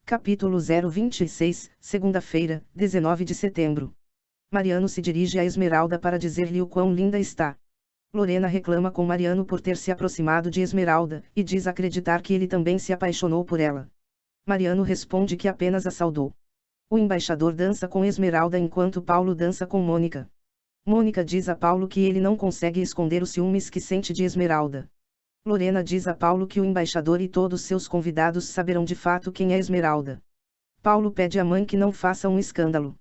Capítulo 026, segunda-feira, 19 de setembro. Mariano se dirige a Esmeralda para dizer-lhe o quão linda está. Lorena reclama com Mariano por ter se aproximado de Esmeralda, e diz acreditar que ele também se apaixonou por ela. Mariano responde que apenas a saudou. O embaixador dança com Esmeralda enquanto Paulo dança com Mônica. Mônica diz a Paulo que ele não consegue esconder os ciúmes que sente de Esmeralda. Lorena diz a Paulo que o embaixador e todos seus convidados saberão de fato quem é Esmeralda. Paulo pede à mãe que não faça um escândalo.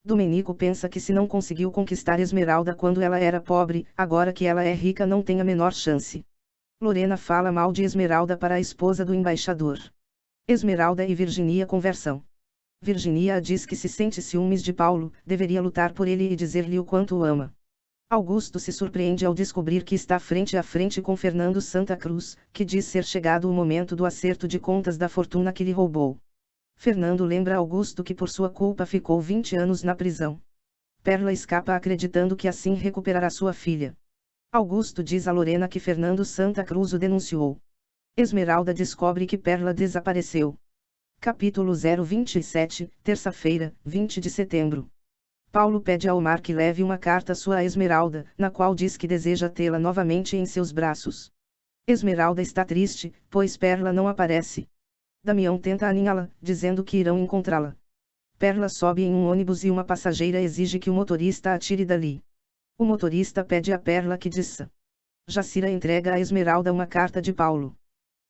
Domenico pensa que se não conseguiu conquistar Esmeralda quando ela era pobre, agora que ela é rica não tem a menor chance. Lorena fala mal de Esmeralda para a esposa do embaixador. Esmeralda e Virginia conversam. Virginia diz que se sente ciúmes de Paulo, deveria lutar por ele e dizer-lhe o quanto o ama. Augusto se surpreende ao descobrir que está frente a frente com Fernando Santa Cruz, que diz ser chegado o momento do acerto de contas da fortuna que lhe roubou. Fernando lembra Augusto que por sua culpa ficou 20 anos na prisão. Perla escapa acreditando que assim recuperará sua filha. Augusto diz a Lorena que Fernando Santa Cruz o denunciou. Esmeralda descobre que Perla desapareceu. Capítulo 027, terça-feira, 20 de setembro. Paulo pede a Omar que leve uma carta sua a Esmeralda, na qual diz que deseja tê-la novamente em seus braços. Esmeralda está triste, pois Perla não aparece. Damião tenta aninhá-la, dizendo que irão encontrá-la. Perla sobe em um ônibus e uma passageira exige que o motorista a tire dali. O motorista pede a Perla que desça. Jacira entrega a Esmeralda uma carta de Paulo.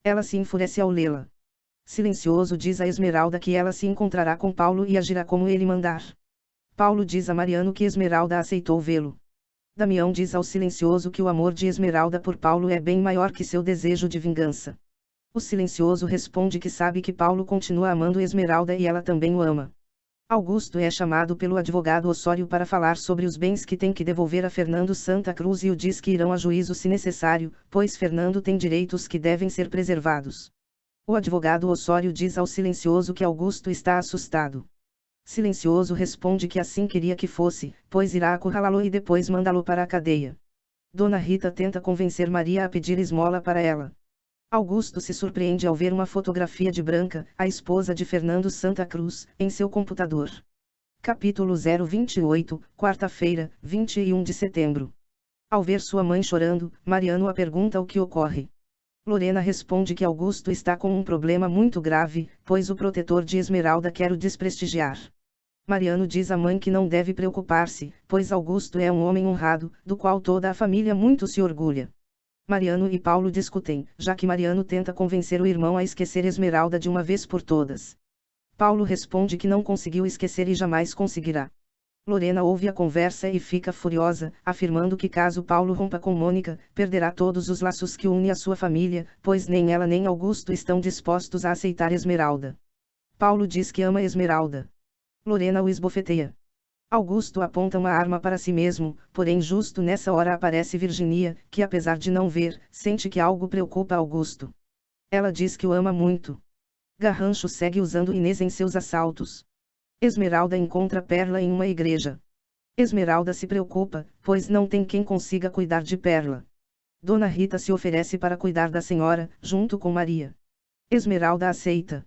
Ela se enfurece ao lê-la. Silencioso diz a Esmeralda que ela se encontrará com Paulo e agirá como ele mandar. Paulo diz a Mariano que Esmeralda aceitou vê-lo. Damião diz ao Silencioso que o amor de Esmeralda por Paulo é bem maior que seu desejo de vingança. O Silencioso responde que sabe que Paulo continua amando Esmeralda e ela também o ama. Augusto é chamado pelo advogado Osório para falar sobre os bens que tem que devolver a Fernando Santa Cruz e o diz que irão a juízo se necessário, pois Fernando tem direitos que devem ser preservados. O advogado Osório diz ao Silencioso que Augusto está assustado. Silencioso responde que assim queria que fosse, pois irá acurralá-lo e depois mandá-lo para a cadeia. Dona Rita tenta convencer Maria a pedir esmola para ela. Augusto se surpreende ao ver uma fotografia de Branca, a esposa de Fernando Santa Cruz, em seu computador. Capítulo 028, quarta-feira, 21 de setembro. Ao ver sua mãe chorando, Mariano a pergunta o que ocorre. Lorena responde que Augusto está com um problema muito grave, pois o protetor de Esmeralda quer o desprestigiar. Mariano diz à mãe que não deve preocupar-se, pois Augusto é um homem honrado, do qual toda a família muito se orgulha. Mariano e Paulo discutem, já que Mariano tenta convencer o irmão a esquecer Esmeralda de uma vez por todas. Paulo responde que não conseguiu esquecer e jamais conseguirá. Lorena ouve a conversa e fica furiosa, afirmando que caso Paulo rompa com Mônica, perderá todos os laços que unem a sua família, pois nem ela nem Augusto estão dispostos a aceitar Esmeralda. Paulo diz que ama Esmeralda. Lorena o esbofeteia. Augusto aponta uma arma para si mesmo, porém justo nessa hora aparece Virginia, que apesar de não ver, sente que algo preocupa Augusto. Ela diz que o ama muito. Garrancho segue usando Inês em seus assaltos. Esmeralda encontra Perla em uma igreja. Esmeralda se preocupa, pois não tem quem consiga cuidar de Perla. Dona Rita se oferece para cuidar da senhora, junto com Maria. Esmeralda aceita.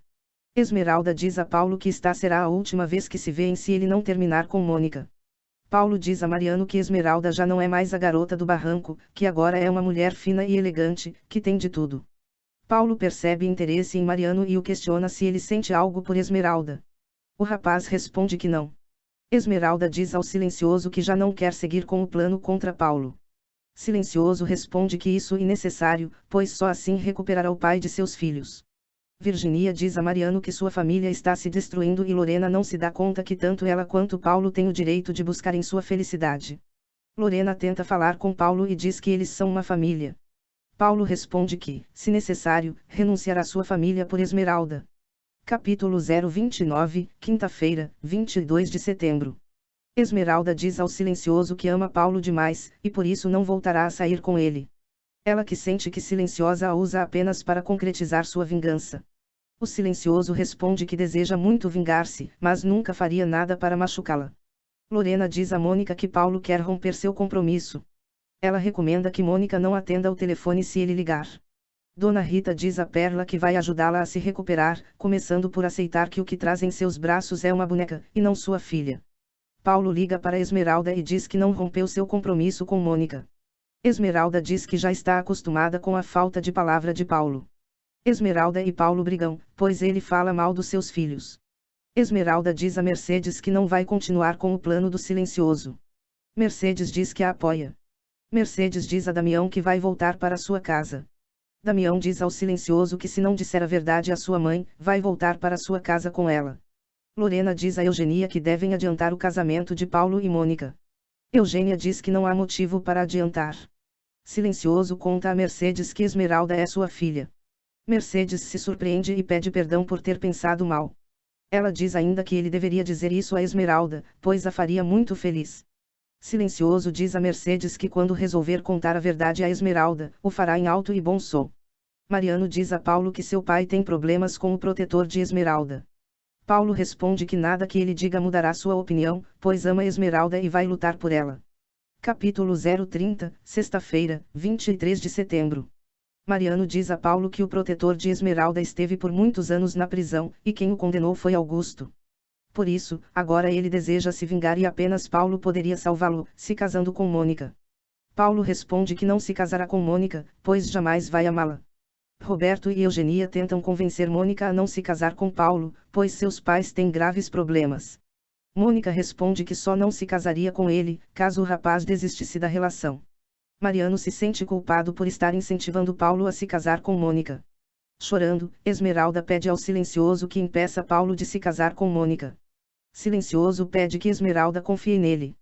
Esmeralda diz a Paulo que esta será a última vez que se vêem se ele não terminar com Mônica. Paulo diz a Mariano que Esmeralda já não é mais a garota do barranco, que agora é uma mulher fina e elegante, que tem de tudo. Paulo percebe interesse em Mariano e o questiona se ele sente algo por Esmeralda. O rapaz responde que não. Esmeralda diz ao Silencioso que já não quer seguir com o plano contra Paulo. Silencioso responde que isso é necessário, pois só assim recuperará o pai de seus filhos. Virginia diz a Mariano que sua família está se destruindo e Lorena não se dá conta que tanto ela quanto Paulo têm o direito de buscar em sua felicidade. Lorena tenta falar com Paulo e diz que eles são uma família. Paulo responde que, se necessário, renunciará sua família por Esmeralda. Capítulo 029, quinta-feira, 22 de setembro. Esmeralda diz ao Silencioso que ama Paulo demais, e por isso não voltará a sair com ele. Ela que sente que Silenciosa a usa apenas para concretizar sua vingança. O Silencioso responde que deseja muito vingar-se, mas nunca faria nada para machucá-la. Lorena diz a Mônica que Paulo quer romper seu compromisso. Ela recomenda que Mônica não atenda ao telefone se ele ligar. Dona Rita diz a Perla que vai ajudá-la a se recuperar, começando por aceitar que o que traz em seus braços é uma boneca, e não sua filha. Paulo liga para Esmeralda e diz que não rompeu seu compromisso com Mônica. Esmeralda diz que já está acostumada com a falta de palavra de Paulo. Esmeralda e Paulo brigam, pois ele fala mal dos seus filhos. Esmeralda diz a Mercedes que não vai continuar com o plano do silencioso. Mercedes diz que a apoia. Mercedes diz a Damião que vai voltar para sua casa. Damião diz ao silencioso que se não disser a verdade à sua mãe, vai voltar para sua casa com ela. Lorena diz a Eugênia que devem adiantar o casamento de Paulo e Mônica. Eugênia diz que não há motivo para adiantar. Silencioso conta a Mercedes que Esmeralda é sua filha. Mercedes se surpreende e pede perdão por ter pensado mal. Ela diz ainda que ele deveria dizer isso a Esmeralda, pois a faria muito feliz. Silencioso diz a Mercedes que quando resolver contar a verdade a Esmeralda, o fará em alto e bom som. Mariano diz a Paulo que seu pai tem problemas com o protetor de Esmeralda. Paulo responde que nada que ele diga mudará sua opinião, pois ama Esmeralda e vai lutar por ela. Capítulo 030, sexta-feira, 23 de setembro. Mariano diz a Paulo que o protetor de Esmeralda esteve por muitos anos na prisão, e quem o condenou foi Augusto. Por isso, agora ele deseja se vingar e apenas Paulo poderia salvá-lo, se casando com Mônica. Paulo responde que não se casará com Mônica, pois jamais vai amá-la. Roberto e Eugênia tentam convencer Mônica a não se casar com Paulo, pois seus pais têm graves problemas. Mônica responde que só não se casaria com ele, caso o rapaz desistisse da relação. Mariano se sente culpado por estar incentivando Paulo a se casar com Mônica. Chorando, Esmeralda pede ao silencioso que impeça Paulo de se casar com Mônica. Silencioso pede que Esmeralda confie nele.